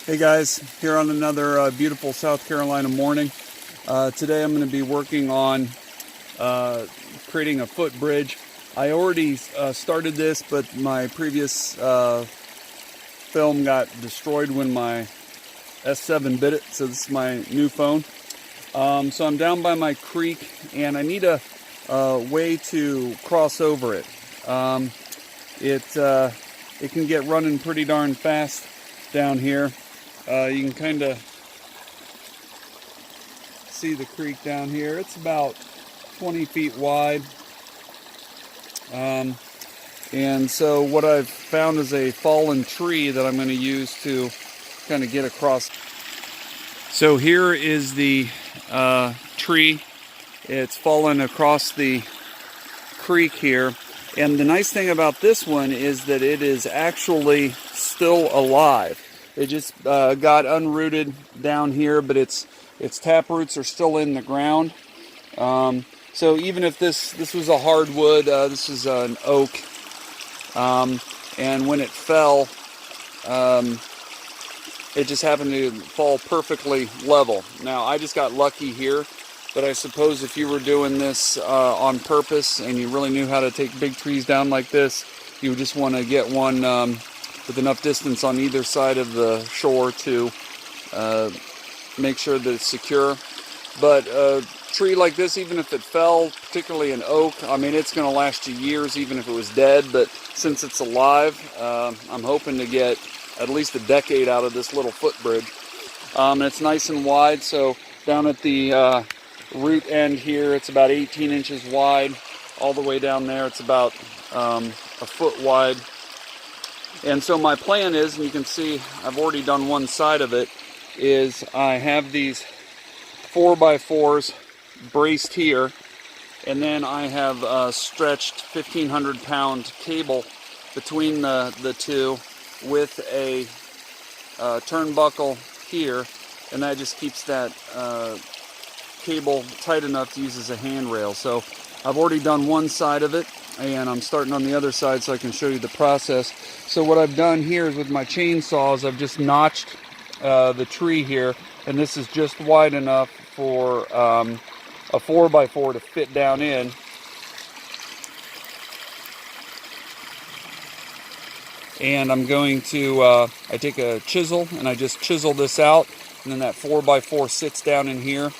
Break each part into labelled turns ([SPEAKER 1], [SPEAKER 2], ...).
[SPEAKER 1] Hey guys, here on another beautiful South Carolina morning. Today I'm going to be working on creating a footbridge. I already started this, but my previous film got destroyed when my S7 bit it, so this is my new phone. So I'm down by my creek and I need a way to cross over it. It can get running pretty darn fast down here. You can kind of see the creek down here. It's about 20 feet wide. And so what I've found is a fallen tree that I'm going to use to kind of get across. So here is the tree. It's fallen across the creek here. And the nice thing about this one is that it is actually still alive. It just got unrooted down here, but its tap roots are still in the ground. So even if this was a hardwood, this is an oak, and when it fell, it just happened to fall perfectly level. Now I just got lucky here, but I suppose if you were doing this on purpose and you really knew how to take big trees down like this, you would just want to get one with enough distance on either side of the shore to make sure that it's secure. But a tree like this, even if it fell, particularly an oak, I mean, it's going to last you years even if it was dead. But since it's alive, I'm hoping to get at least a decade out of this little footbridge. And it's nice and wide, so down at the root end here, it's about 18 inches wide. All the way down there, it's about a foot wide. And so my plan is, and you can see I've already done one side of it, is I have these 4x4s braced here, and then I have stretched 1,500-pound cable between the two with a turnbuckle here, and that just keeps that cable tight enough to use as a handrail. So I've already done one side of it, and I'm starting on the other side so I can show you the process. So what I've done here is with my chainsaws, I've just notched the tree here, and this is just wide enough for a 4x4 to fit down in. And I'm going to, I take a chisel and I just chisel this out, and then that 4x4 sits down in here.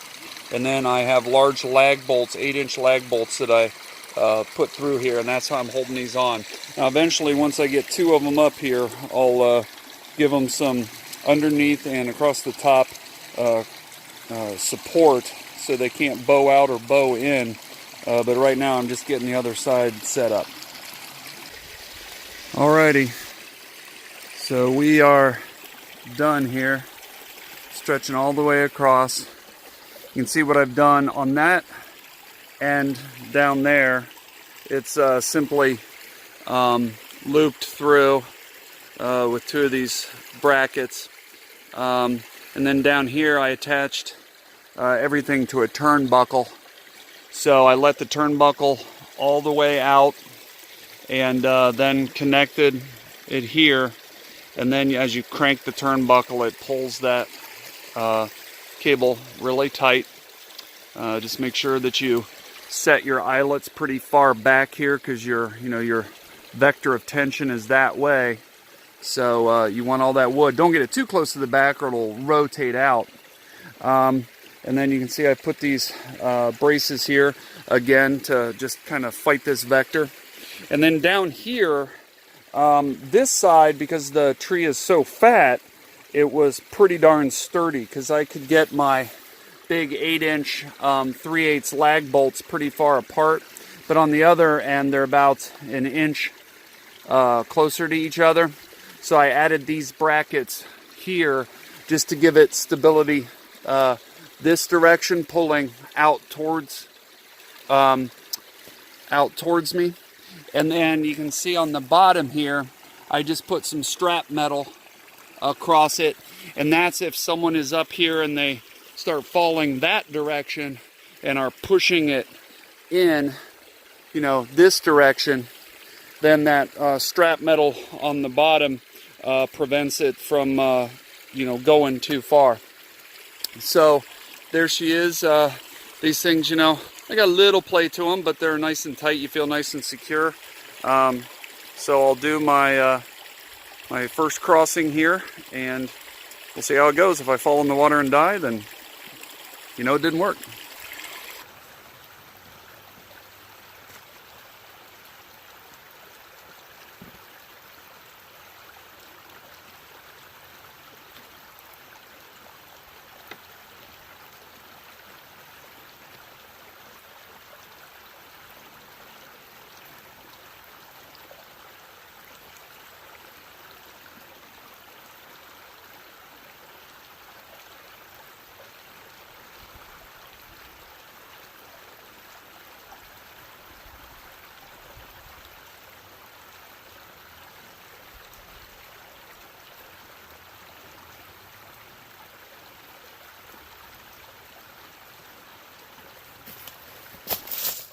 [SPEAKER 1] And then I have large lag bolts, 8-inch lag bolts that I put through here, and that's how I'm holding these on. Now eventually, once I get two of them up here, I'll give them some underneath and across the top support so they can't bow out or bow in. But right now I'm just getting the other side set up. Alrighty, so we are done here, stretching all the way across. You can see what I've done on that end down there. It's simply looped through with two of these brackets, and then down here I attached everything to a turnbuckle. So I let the turnbuckle all the way out, and then connected it here, and then as you crank the turnbuckle, it pulls that cable really tight. Just make sure that you set your eyelets pretty far back here, because your vector of tension is that way. So you want all that wood. Don't get it too close to the back or it'll rotate out. And then you can see I put these braces here again to just kind of fight this vector. And then down here, this side, because the tree is so fat, it was pretty darn sturdy, because I could get my big 8-inch 3/8 lag bolts pretty far apart. But on the other end, they're about an inch closer to each other. So I added these brackets here just to give it stability this direction, pulling out towards me. And then you can see on the bottom here, I just put some strap metal across it, and that's if someone is up here and they start falling that direction and are pushing it in, this direction, then that strap metal on the bottom prevents it from going too far. So there she is. These things, they got a little play to them, but they're nice and tight. You feel nice and secure. So I'll do my my first crossing here, and we'll see how it goes. If I fall in the water and die, then it didn't work.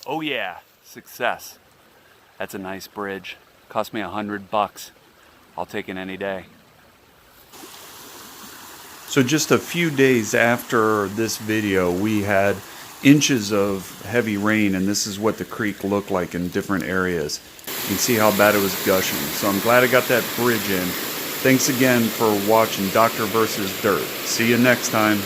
[SPEAKER 1] Oh yeah, success. That's a nice bridge. Cost me $100. I'll take it any day. So just a few days after this video, we had inches of heavy rain, and this is what the creek looked like in different areas. You can see how bad it was gushing. So I'm glad I got that bridge in. Thanks again for watching Doctor vs. Dirt. See you next time.